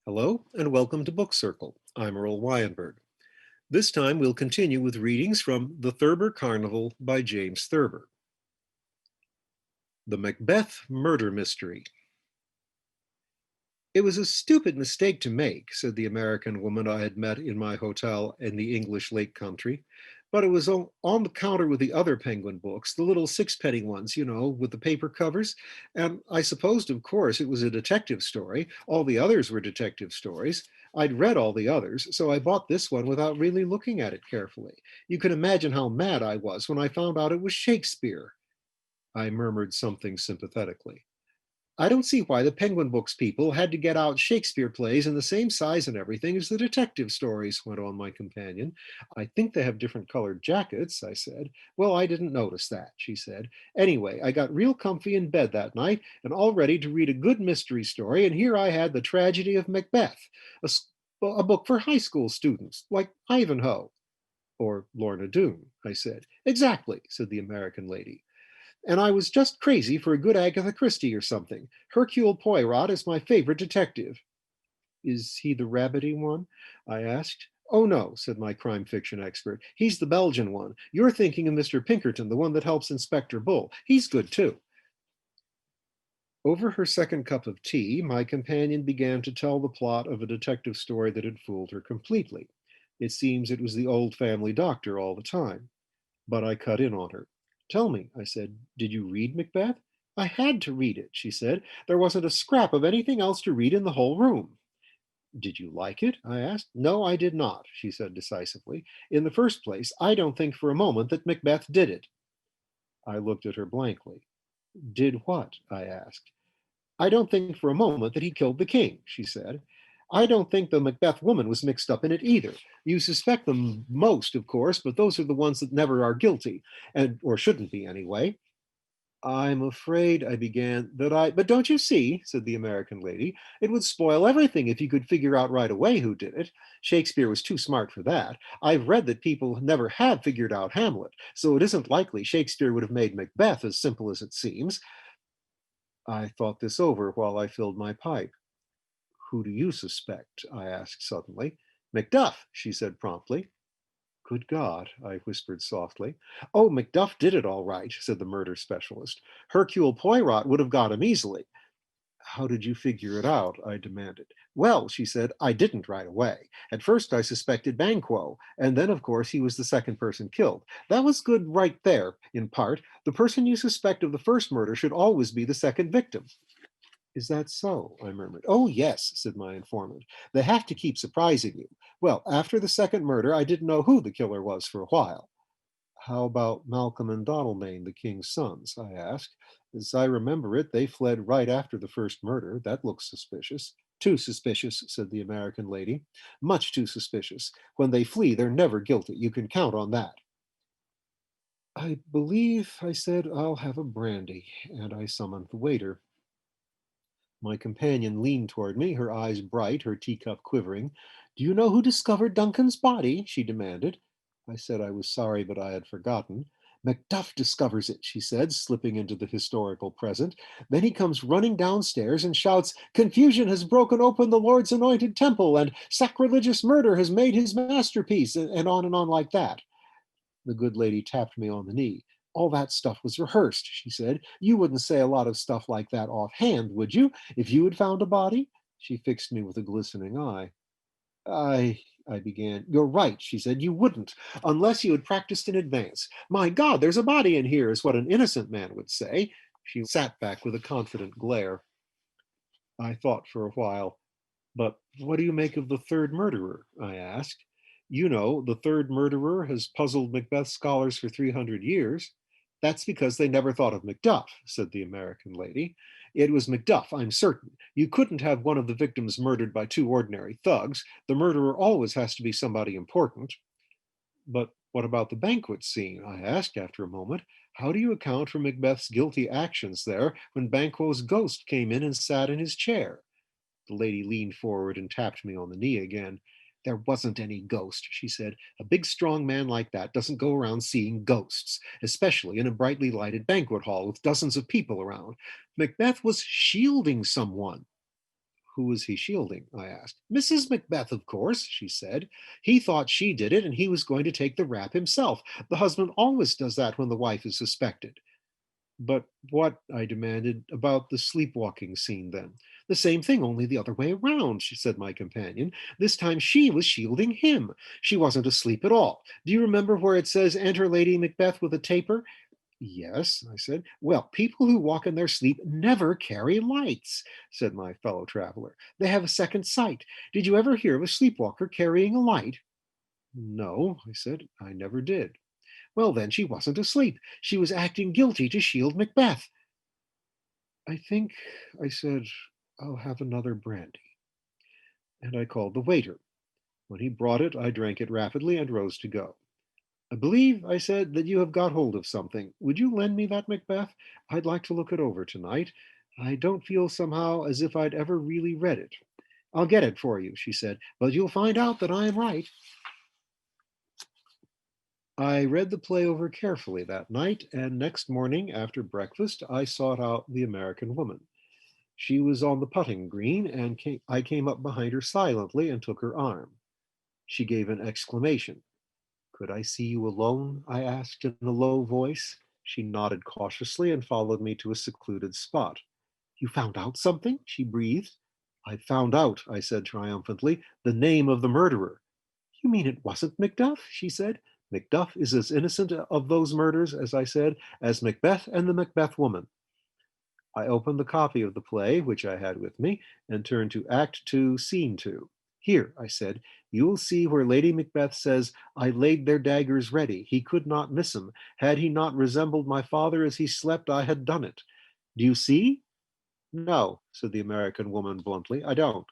Hello, and welcome to Book Circle. I'm Earl Wyenberg. This time we'll continue with readings from The Thurber Carnival by James Thurber. The Macbeth Murder Mystery. It was a stupid mistake to make, said the American woman I had met in my hotel in the English Lake Country, but it was on the counter with the other Penguin books, the little sixpenny ones, with the paper covers, and I supposed, of course, it was a detective story. All the others were detective stories. I'd read all the others, so I bought this one without really looking at it carefully. You can imagine how mad I was when I found out it was Shakespeare. I murmured something sympathetically. I don't see why the Penguin Books people had to get out Shakespeare plays in the same size and everything as the detective stories, went on my companion. I think they have different colored jackets, I said. Well, I didn't notice that, she said. Anyway, I got real comfy in bed that night and all ready to read a good mystery story, and here I had The Tragedy of Macbeth, a book for high school students, like Ivanhoe. Or Lorna Doone, I said. Exactly, said the American lady. And I was just crazy for a good Agatha Christie or something. Hercule Poirot is my favorite detective. Is he the rabbity one? I asked. Oh no, said my crime fiction expert. He's the Belgian one. You're thinking of Mr. Pinkerton, the one that helps Inspector Bull. He's good too. Over her second cup of tea, my companion began to tell the plot of a detective story that had fooled her completely. It seems it was the old family doctor all the time. But I cut in on her. Tell me, I said, did you read Macbeth? I had to read it, she said. There wasn't a scrap of anything else to read in the whole room. Did you like it? I asked. No, I did not, she said decisively. In the first place, I don't think for a moment that Macbeth did it. I looked at her blankly. Did what? I asked. I don't think for a moment that he killed the king, she said. I don't think the Macbeth woman was mixed up in it either. You suspect them most, of course, but those are the ones that never are guilty, or shouldn't be anyway. I'm afraid, I began, but don't you see, said the American lady, it would spoil everything if you could figure out right away who did it. Shakespeare was too smart for that. I've read that people never have figured out Hamlet, so it isn't likely Shakespeare would have made Macbeth as simple as it seems. I thought this over while I filled my pipe. Who do you suspect? I asked suddenly. Macduff, she said promptly. Good God, I whispered softly. Oh, Macduff did it all right, said the murder specialist. Hercule Poirot would have got him easily. How did you figure it out? I demanded. Well, she said, I didn't right away. At first I suspected Banquo, and then of course he was the second person killed. That was good right there, in part. The person you suspect of the first murder should always be the second victim. Is that so? I murmured. Oh, yes, said my informant. They have to keep surprising you. Well, after the second murder, I didn't know who the killer was for a while. How about Malcolm and Donalbain, the king's sons? I asked. As I remember it, they fled right after the first murder. That looks suspicious. Too suspicious, said the American lady. Much too suspicious. When they flee, they're never guilty. You can count on that. I believe, I said, I'll have a brandy, and I summoned the waiter. My companion leaned toward me, her eyes bright, her teacup quivering. Do you know who discovered Duncan's body? She demanded. I said I was sorry, but I had forgotten. Macduff discovers it, she said, slipping into the historical present. Then he comes running downstairs and shouts, Confusion has broken open the Lord's anointed temple, and sacrilegious murder has made his masterpiece, and on like that. The good lady tapped me on the knee. All that stuff was rehearsed, she said. You wouldn't say a lot of stuff like that offhand, would you, if you had found a body? She fixed me with a glistening eye. I began. You're right, she said. You wouldn't, unless you had practiced in advance. My God, there's a body in here, is what an innocent man would say. She sat back with a confident glare. I thought for a while. But what do you make of the third murderer? I asked. You know, the third murderer has puzzled Macbeth scholars for 300 years. That's because they never thought of Macduff, said the American lady. It was Macduff, I'm certain. You couldn't have one of the victims murdered by two ordinary thugs. The murderer always has to be somebody important. But what about the banquet scene? I asked after a moment. How do you account for Macbeth's guilty actions there when Banquo's ghost came in and sat in his chair? The lady leaned forward and tapped me on the knee again. There wasn't any ghost, she said. A big, strong man like that doesn't go around seeing ghosts, especially in a brightly lighted banquet hall with dozens of people around. Macbeth was shielding someone. Who was he shielding? I asked. Mrs. Macbeth, of course, she said. He thought she did it and he was going to take the rap himself. The husband always does that when the wife is suspected. But what, I demanded, about the sleepwalking scene then? The same thing, only the other way around, she said, my companion. This time she was shielding him. She wasn't asleep at all. Do you remember where it says, enter Lady Macbeth with a taper? Yes, I said. Well, people who walk in their sleep never carry lights, said my fellow traveler. They have a second sight. Did you ever hear of a sleepwalker carrying a light? No, I said. I never did. Well, then she wasn't asleep. She was acting guilty to shield Macbeth. I think, I said, I'll have another brandy. And I called the waiter. When he brought it, I drank it rapidly and rose to go. I believe, I said, that you have got hold of something. Would you lend me that Macbeth? I'd like to look it over tonight. I don't feel somehow as if I'd ever really read it. I'll get it for you, she said, but you'll find out that I am right. I read the play over carefully that night, and next morning after breakfast, I sought out the American woman. She was on the putting green, and I came up behind her silently and took her arm. She gave an exclamation. Could I see you alone? I asked in a low voice. She nodded cautiously and followed me to a secluded spot. You found out something? She breathed. I found out, I said triumphantly, the name of the murderer. You mean it wasn't Macduff? She said. Macduff is as innocent of those murders, as I said, as Macbeth and the Macbeth woman. I opened the copy of the play, which I had with me, and turned to Act 2, Scene 2. Here, I said, you will see where Lady Macbeth says, I laid their daggers ready. He could not miss 'em. Had he not resembled my father as he slept, I had done it. Do you see? No, said the American woman bluntly, I don't.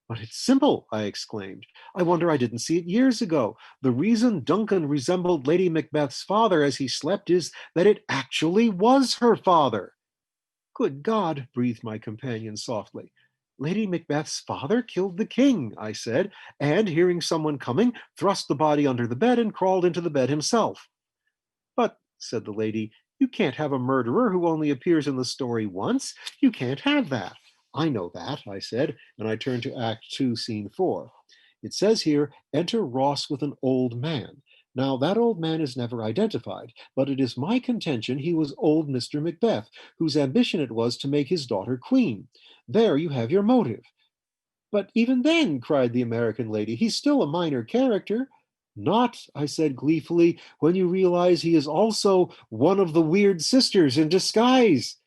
But it's simple, I exclaimed. I wonder I didn't see it years ago. The reason Duncan resembled Lady Macbeth's father as he slept is that it actually was her father. Good God, breathed my companion softly. Lady Macbeth's father killed the king, I said, and hearing someone coming, thrust the body under the bed and crawled into the bed himself. But, said the lady, you can't have a murderer who only appears in the story once. You can't have that. I know that, I said, and I turned to Act 2, Scene 4. It says here, enter Ross with an old man. Now, that old man is never identified, but it is my contention he was old Mr. Macbeth, whose ambition it was to make his daughter queen. There you have your motive. But even then, cried the American lady, he's still a minor character. Not, I said gleefully, when you realize he is also one of the weird sisters in disguise.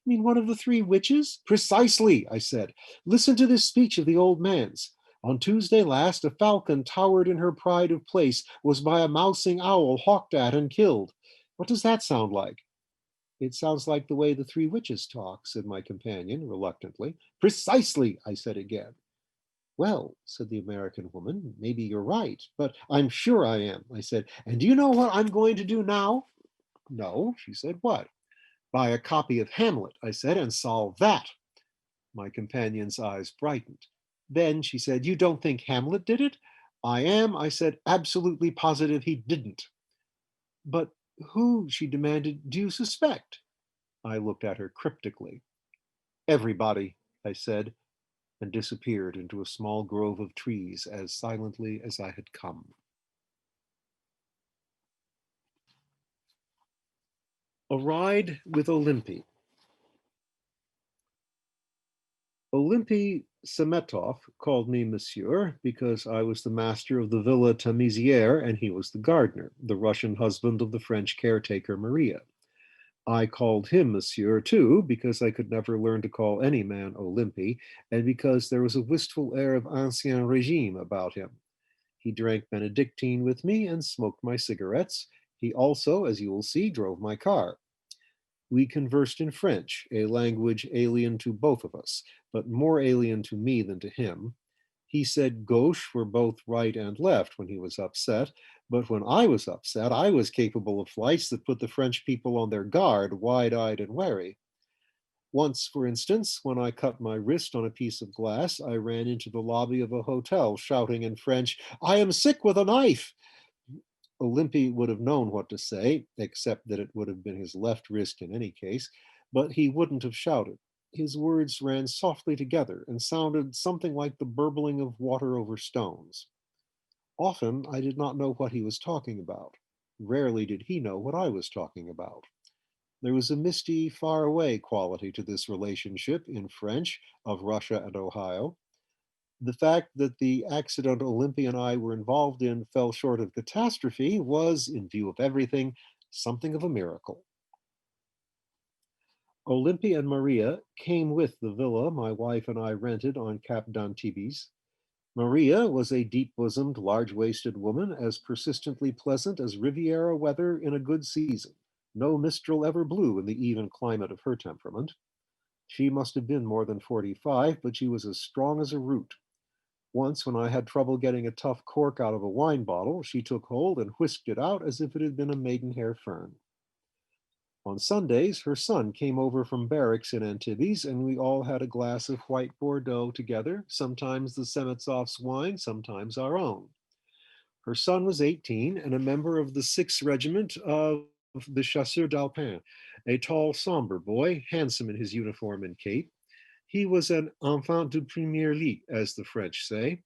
You mean one of the three witches? Precisely, I said. Listen to this speech of the old man's. On Tuesday last, a falcon towered in her pride of place, was by a mousing owl hawked at and killed. What does that sound like? It sounds like the way the three witches talk, said my companion reluctantly. Precisely, I said again. Well, said the American woman, maybe you're right, but I'm sure I am, I said. And do you know what I'm going to do now? No, she said. What? Buy a copy of Hamlet, I said, and solve that. My companion's eyes brightened. Then, she said, you don't think Hamlet did it? I am, I said, absolutely positive he didn't. But who, she demanded, do you suspect? I looked at her cryptically. Everybody, I said, and disappeared into a small grove of trees as silently as I had come. A ride with Olympy. Olympy Semetov called me monsieur because I was the master of the Villa Tamisière and he was the gardener, the Russian husband of the French caretaker Maria. I called him monsieur too because I could never learn to call any man Olympy and because there was a wistful air of ancien regime about him. He drank Benedictine with me and smoked my cigarettes. He also, as you will see, drove my car. We conversed in French, a language alien to both of us, but more alien to me than to him. He said gauche for both right and left when he was upset, but when I was upset, I was capable of flights that put the French people on their guard, wide-eyed and wary. Once, for instance, when I cut my wrist on a piece of glass, I ran into the lobby of a hotel shouting in French, "I am sick with a knife!" Olympy would have known what to say, except that it would have been his left wrist in any case, but he wouldn't have shouted. His words ran softly together and sounded something like the burbling of water over stones. Often I did not know what he was talking about. Rarely did he know what I was talking about. There was a misty, far-away quality to this relationship in French of Russia and Ohio. The fact that the accident Olympia and I were involved in fell short of catastrophe was, in view of everything, something of a miracle. Olympia and Maria came with the villa my wife and I rented on Cap d'Antibes. Maria was a deep-bosomed, large-waisted woman, as persistently pleasant as Riviera weather in a good season. No mistral ever blew in the even climate of her temperament. She must have been more than 45, but she was as strong as a root. Once, when I had trouble getting a tough cork out of a wine bottle, she took hold and whisked it out as if it had been a maidenhair fern. On Sundays, her son came over from barracks in Antibes, and we all had a glass of white Bordeaux together, sometimes the Semetsovs' wine, sometimes our own. Her son was 18 and a member of the 6th Regiment of the Chasseurs d'Alpin, a tall, somber boy, handsome in his uniform and cape. He was an enfant du premier lit, as the French say.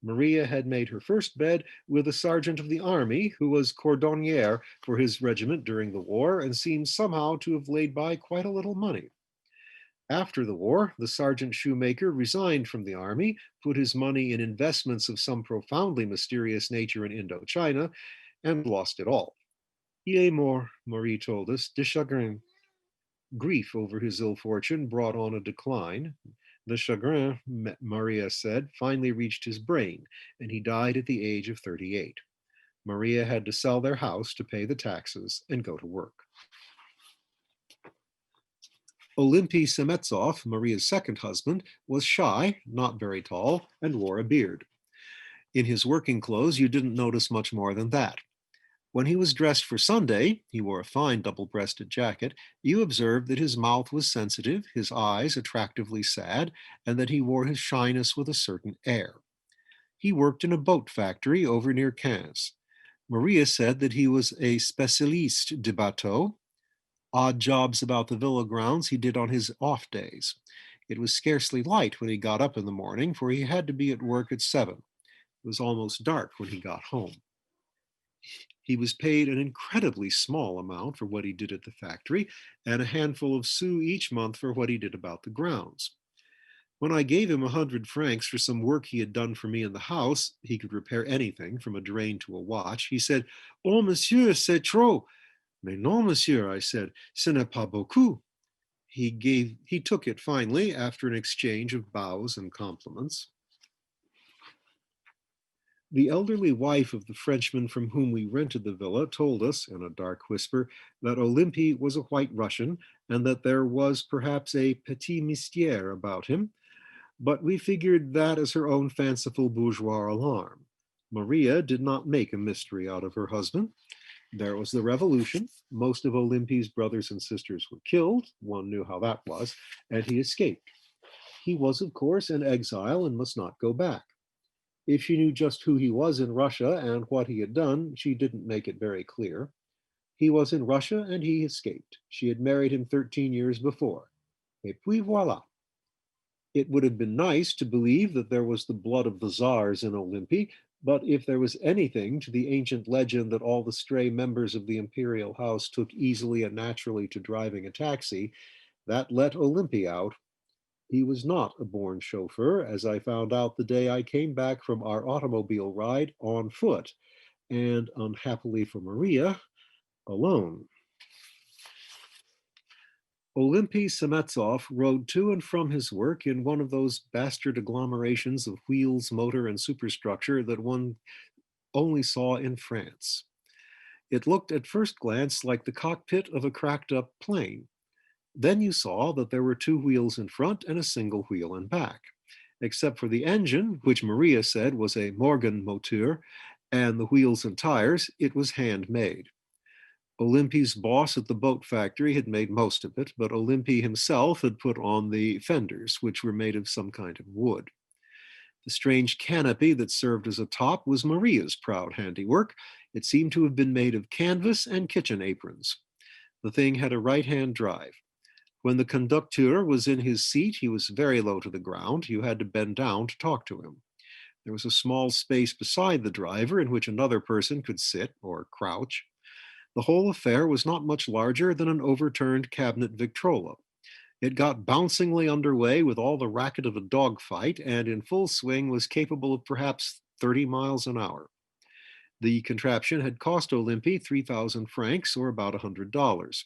Maria had made her first bed with a sergeant of the army who was cordonnier for his regiment during the war and seems somehow to have laid by quite a little money. After the war, the sergeant shoemaker resigned from the army, put his money in investments of some profoundly mysterious nature in Indochina, and lost it all. Il est mort, Marie told us, de chagrin. Grief over his ill fortune brought on a decline. The chagrin, Maria said, finally reached his brain, and he died at the age of 38. Maria had to sell their house to pay the taxes and go to work. Olympy Semetsov, Maria's second husband, was shy, not very tall, and wore a beard. In his working clothes, you didn't notice much more than that. When he was dressed for Sunday, he wore a fine double-breasted jacket, you observed that his mouth was sensitive, his eyes attractively sad, and that he wore his shyness with a certain air. He worked in a boat factory over near Caen. Maria said that he was a spécialiste de bateau. Odd jobs about the villa grounds he did on his off days. It was scarcely light when he got up in the morning, for he had to be at work at 7. It was almost dark when he got home. He was paid an incredibly small amount for what he did at the factory, and a handful of sous each month for what he did about the grounds. When I gave him 100 francs for some work he had done for me in the house, he could repair anything from a drain to a watch, he said, "Oh, monsieur, c'est trop." "Mais non, monsieur," I said, "ce n'est pas beaucoup." He took it finally after an exchange of bows and compliments. The elderly wife of the Frenchman from whom we rented the villa told us, in a dark whisper, that Olympy was a white Russian and that there was perhaps a petit mystère about him, but we figured that as her own fanciful bourgeois alarm. Maria did not make a mystery out of her husband. There was the revolution. Most of Olympy's brothers and sisters were killed. One knew how that was, and he escaped. He was, of course, in exile and must not go back. If she knew just who he was in Russia and what he had done, she didn't make it very clear. He was in Russia and he escaped. She had married him 13 years before. Et puis voilà. It would have been nice to believe that there was the blood of the czars in Olympy, but if there was anything to the ancient legend that all the stray members of the imperial house took easily and naturally to driving a taxi, that let Olympy out. He was not a born chauffeur, as I found out the day I came back from our automobile ride on foot, and unhappily for Maria, alone. Olympy Semetsov rode to and from his work in one of those bastard agglomerations of wheels, motor, and superstructure that one only saw in France. It looked at first glance like the cockpit of a cracked up plane. Then you saw that there were 2 wheels in front and a single wheel in back. Except for the engine, which Maria said was a Morgan motor, and the wheels and tires, it was handmade. Olympy's boss at the boat factory had made most of it, but Olympy himself had put on the fenders, which were made of some kind of wood. The strange canopy that served as a top was Maria's proud handiwork. It seemed to have been made of canvas and kitchen aprons. The thing had a right-hand drive. When the conducteur was in his seat, he was very low to the ground. You had to bend down to talk to him. There was a small space beside the driver in which another person could sit or crouch. The whole affair was not much larger than an overturned cabinet Victrola. It got bouncingly underway with all the racket of a dogfight, and in full swing was capable of perhaps 30 miles an hour. The contraption had cost Olympy 3,000 francs, or about $100.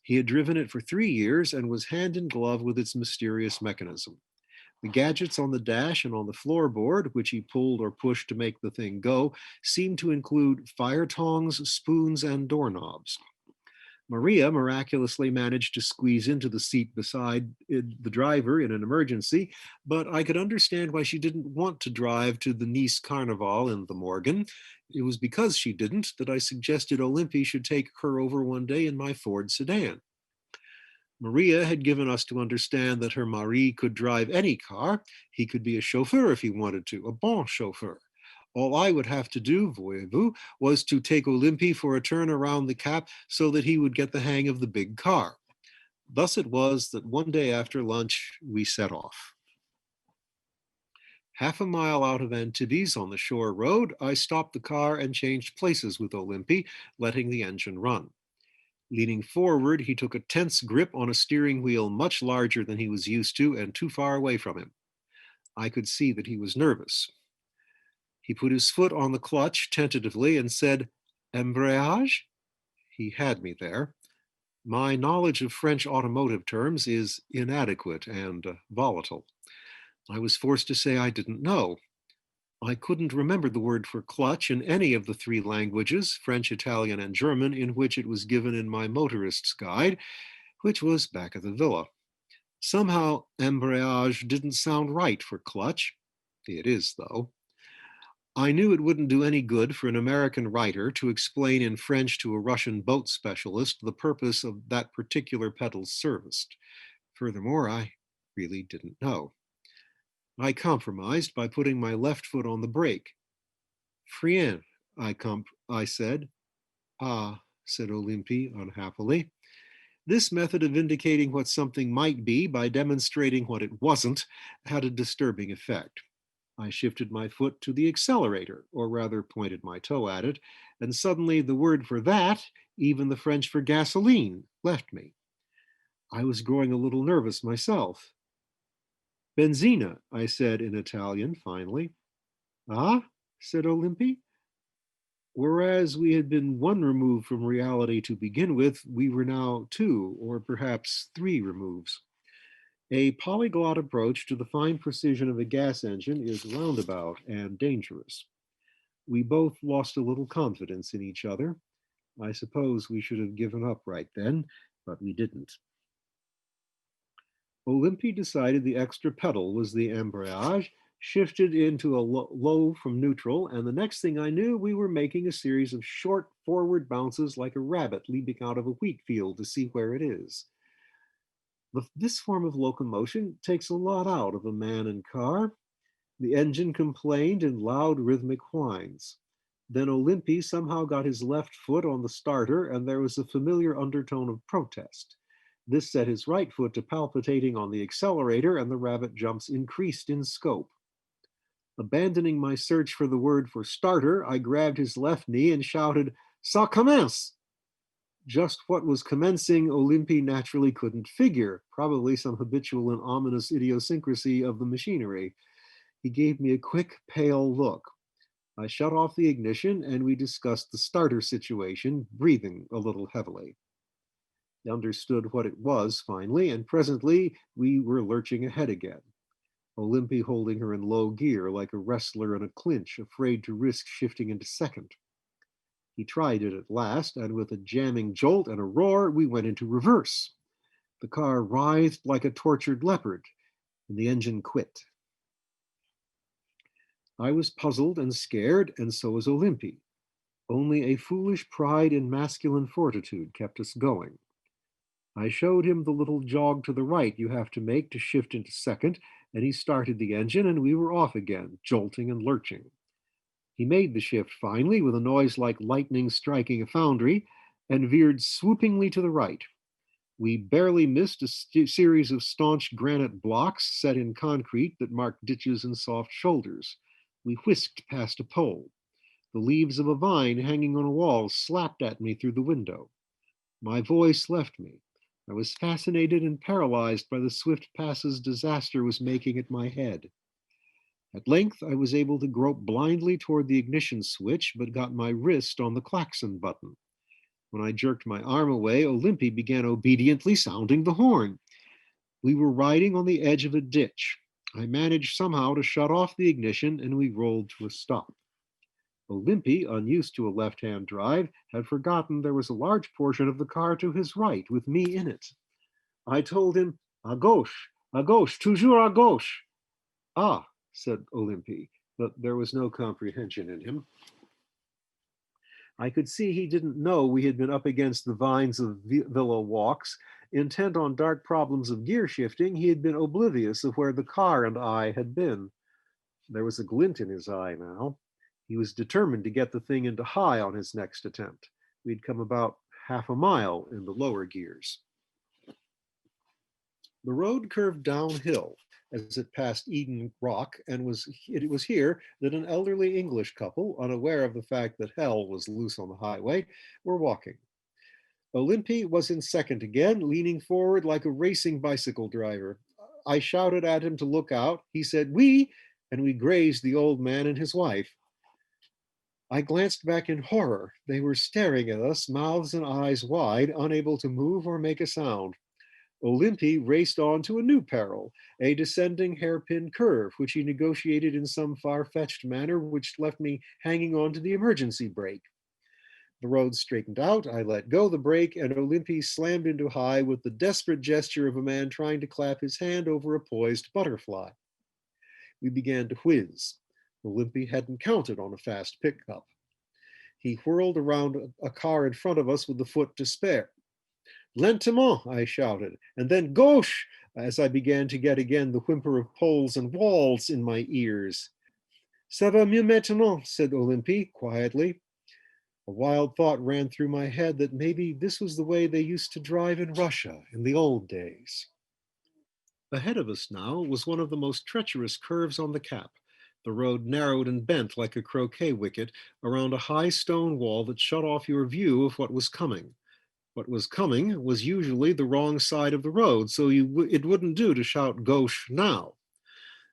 He had driven it for 3 years and was hand in glove with its mysterious mechanism. The gadgets on the dash and on the floorboard, which he pulled or pushed to make the thing go, seemed to include fire tongs, spoons, and doorknobs. Maria miraculously managed to squeeze into the seat beside the driver in an emergency, but I could understand why she didn't want to drive to the Nice Carnival in the Morgan. It was because she didn't that I suggested Olympy should take her over one day in my Ford sedan. Maria had given us to understand that her mari could drive any car. He could be a chauffeur if he wanted to, a bon chauffeur. All I would have to do, voyez-vous, was to take Olympy for a turn around the Cap so that he would get the hang of the big car. Thus it was that one day after lunch, we set off. Half a mile out of Antibes on the shore road, I stopped the car and changed places with Olympy, letting the engine run. Leaning forward, he took a tense grip on a steering wheel much larger than he was used to and too far away from him. I could see that he was nervous. He put his foot on the clutch tentatively and said, "Embrayage?" He had me there. My knowledge of French automotive terms is inadequate and volatile. I was forced to say I didn't know. I couldn't remember the word for clutch in any of the three languages, French, Italian, and German, in which it was given in my motorist's guide, which was back at the villa. Somehow, embrayage didn't sound right for clutch. It is, though. I knew it wouldn't do any good for an American writer to explain in French to a Russian boat specialist the purpose of that particular pedal's service. Furthermore, I really didn't know. I compromised by putting my left foot on the brake. Frien, I said. Ah, said Olympy unhappily. This method of indicating what something might be by demonstrating what it wasn't had a disturbing effect. I shifted my foot to the accelerator, or rather pointed my toe at it, and suddenly the word for that, even the French for gasoline, left me. I was growing a little nervous myself. Benzina, I said in Italian, finally. Ah, said Olympy. Whereas we had been one remove from reality to begin with, we were now two, or perhaps three removes. A polyglot approach to the fine precision of a gas engine is roundabout and dangerous. We both lost a little confidence in each other. I suppose we should have given up right then, but we didn't. Olympy decided the extra pedal was the embrayage, shifted into a low from neutral, and the next thing I knew, we were making a series of short forward bounces like a rabbit leaping out of a wheat field to see where it is. This form of locomotion takes a lot out of a man and car. The engine complained in loud rhythmic whines. Then Olympy somehow got his left foot on the starter, and there was a familiar undertone of protest. This set his right foot to palpitating on the accelerator, and the rabbit jumps increased in scope. Abandoning my search for the word for starter, I grabbed his left knee and shouted, "Ça commence!" Just what was commencing, Olympy naturally couldn't figure, probably some habitual and ominous idiosyncrasy of the machinery. He gave me a quick, pale look. I shut off the ignition and we discussed the starter situation, breathing a little heavily. He understood what it was finally, and presently we were lurching ahead again. Olympy holding her in low gear like a wrestler in a clinch, afraid to risk shifting into second. He tried it at last, and with a jamming jolt and a roar, we went into reverse. The car writhed like a tortured leopard, and the engine quit. I was puzzled and scared, and so was Olympy. Only a foolish pride in masculine fortitude kept us going. I showed him the little jog to the right you have to make to shift into second, and he started the engine, and we were off again, jolting and lurching. He made the shift finally with a noise like lightning striking a foundry, and veered swoopingly to the right. We barely missed a series of staunch granite blocks set in concrete that marked ditches and soft shoulders. We whisked past a pole. The leaves of a vine hanging on a wall slapped at me through the window. My voice left me. I was fascinated and paralyzed by the swift passes disaster was making at my head. At length, I was able to grope blindly toward the ignition switch, but got my wrist on the klaxon button. When I jerked my arm away, Olympy began obediently sounding the horn. We were riding on the edge of a ditch. I managed somehow to shut off the ignition, and we rolled to a stop. Olympy, unused to a left-hand drive, had forgotten there was a large portion of the car to his right, with me in it. I told him, à gauche, toujours à gauche. Ah, said Olympy, but there was no comprehension in him. I could see he didn't know we had been up against the vines of villa walks. Intent on dark problems of gear shifting, he had been oblivious of where the car and I had been. There was a glint in his eye now. He was determined to get the thing into high on his next attempt. We'd come about half a mile in the lower gears. The road curved downhill as it passed Eden Rock, and it was here that an elderly English couple, unaware of the fact that hell was loose on the highway, were walking. Olympy was in second again, leaning forward like a racing bicycle driver. I shouted at him to look out. He said, "Oui," and we grazed the old man and his wife. I glanced back in horror. They were staring at us, mouths and eyes wide, unable to move or make a sound. Olympy raced on to a new peril, a descending hairpin curve, which he negotiated in some far-fetched manner, which left me hanging on to the emergency brake. The road straightened out, I let go the brake, and Olympy slammed into high with the desperate gesture of a man trying to clap his hand over a poised butterfly. We began to whiz. Olympy hadn't counted on a fast pickup. He whirled around a car in front of us with the foot to spare. Lentement, I shouted, and then gauche, as I began to get again the whimper of poles and walls in my ears. Ça va mieux maintenant, said Olympy quietly. A wild thought ran through my head that maybe this was the way they used to drive in Russia in the old days. Ahead of us now was one of the most treacherous curves on the cap. The road narrowed and bent like a croquet wicket around a high stone wall that shut off your view of what was coming. What was coming was usually the wrong side of the road, so it wouldn't do to shout gauche now.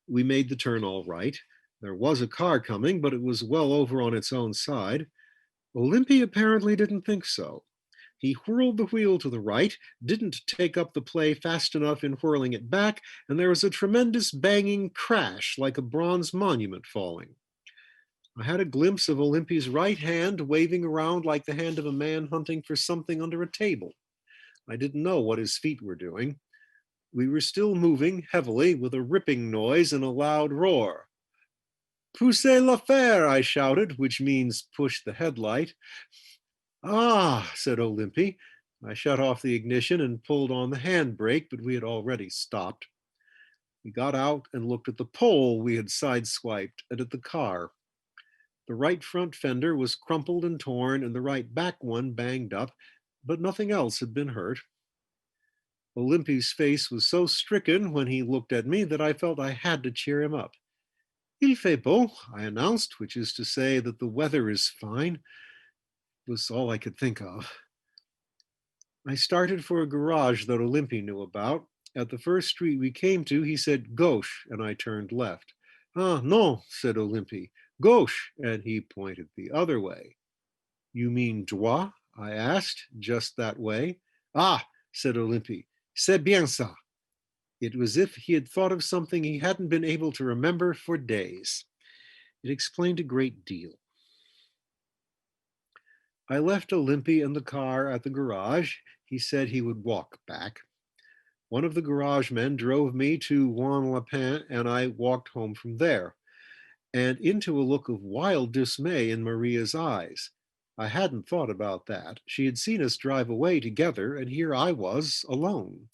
We made the turn all right. There was a car coming, but it was well over on its own side. Olympy apparently didn't think so. He whirled the wheel to the right, didn't take up the play fast enough in whirling it back, and there was a tremendous banging crash like a bronze monument falling. I had a glimpse of Olympy's right hand waving around like the hand of a man hunting for something under a table. I didn't know what his feet were doing. We were still moving heavily with a ripping noise and a loud roar. Poussez la fer, I shouted, which means push the headlight. Ah, said Olympy. I shut off the ignition and pulled on the handbrake, but we had already stopped. We got out and looked at the pole we had sideswiped and at the car. The right front fender was crumpled and torn and the right back one banged up, but nothing else had been hurt. Olympy's face was so stricken when he looked at me that I felt I had to cheer him up. Il fait beau, I announced, which is to say that the weather is fine. It was all I could think of. I started for a garage that Olympy knew about. At the first street we came to, he said gauche, and I turned left. Ah, non, said Olympy. Gauche, and he pointed the other way. You mean droit? I asked, just that way. Ah, said Olympy, c'est bien ça. It was as if he had thought of something he hadn't been able to remember for days. It explained a great deal. I left Olympy in the car at the garage. He said he would walk back. One of the garage men drove me to Juan-Lapin, and I walked home from there, and into a look of wild dismay in Maria's eyes. I hadn't thought about that. She had seen us drive away together, and here I was, alone.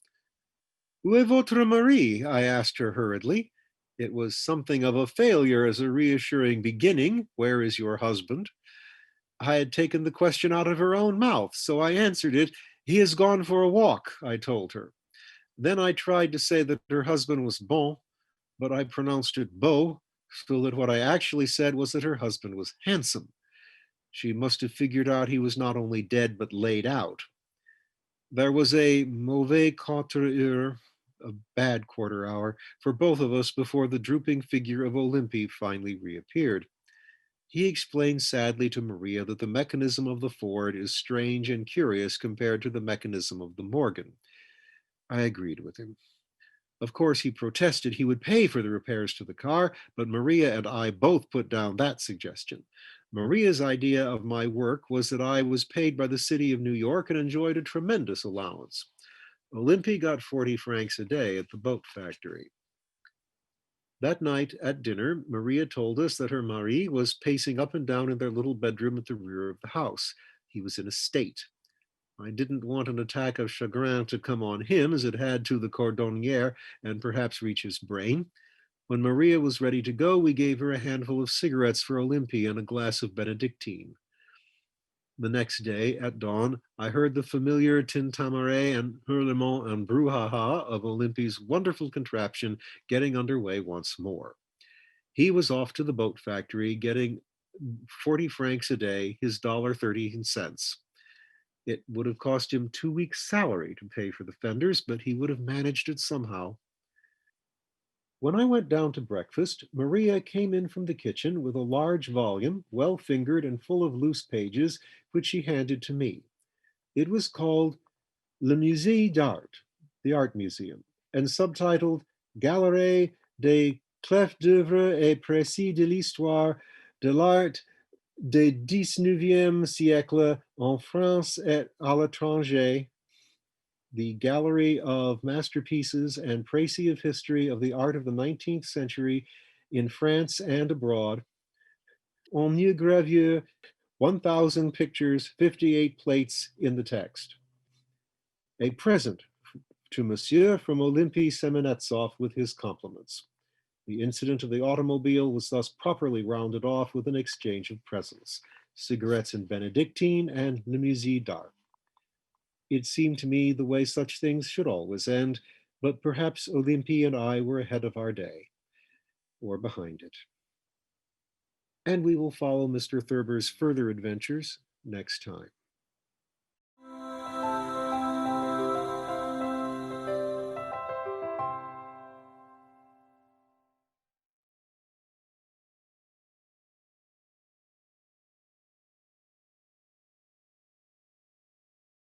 Où est votre mari? I asked her hurriedly. It was something of a failure as a reassuring beginning. Where is your husband? I had taken the question out of her own mouth, so I answered it. He has gone for a walk, I told her. Then I tried to say that her husband was bon, but I pronounced it beau, so that what I actually said was that her husband was handsome. She must have figured out he was not only dead, but laid out. There was a mauvais quart d'heure, a bad quarter hour, for both of us before the drooping figure of Olympy finally reappeared. He explained sadly to Maria that the mechanism of the Ford is strange and curious compared to the mechanism of the Morgan. I agreed with him. Of course, he protested he would pay for the repairs to the car, but Maria and I both put down that suggestion. Maria's idea of my work was that I was paid by the city of New York and enjoyed a tremendous allowance. Olympy got 40 francs a day at the boat factory. That night at dinner, Maria told us that her mari was pacing up and down in their little bedroom at the rear of the house. He was in a state. I didn't want an attack of chagrin to come on him as it had to the cordonnier and perhaps reach his brain. When Maria was ready to go, we gave her a handful of cigarettes for Olympia and a glass of Benedictine. The next day, at dawn, I heard the familiar tintamarre and hurlement and brouhaha of Olympy's wonderful contraption getting underway once more. He was off to the boat factory, getting 40 francs a day, his $1.30. It would have cost him 2 weeks' salary to pay for the fenders, but he would have managed it somehow. When I went down to breakfast, Maria came in from the kitchen with a large volume, well fingered and full of loose pages, which she handed to me. It was called Le Musée d'Art, the Art Museum, and subtitled Galerie des chefs d'œuvre et précis de l'histoire de l'art du XIXe siècle en France et à l'étranger, the gallery of masterpieces and précis of history of the art of the 19th century in France and abroad. En mieux gravure, 1,000 pictures, 58 plates in the text. A present to Monsieur from Olympy Semenetsov with his compliments. The incident of the automobile was thus properly rounded off with an exchange of presents, cigarettes and Benedictine and Le Musée d'Art. It seemed to me the way such things should always end, but perhaps Olympy and I were ahead of our day, or behind it. And we will follow Mr. Thurber's further adventures next time.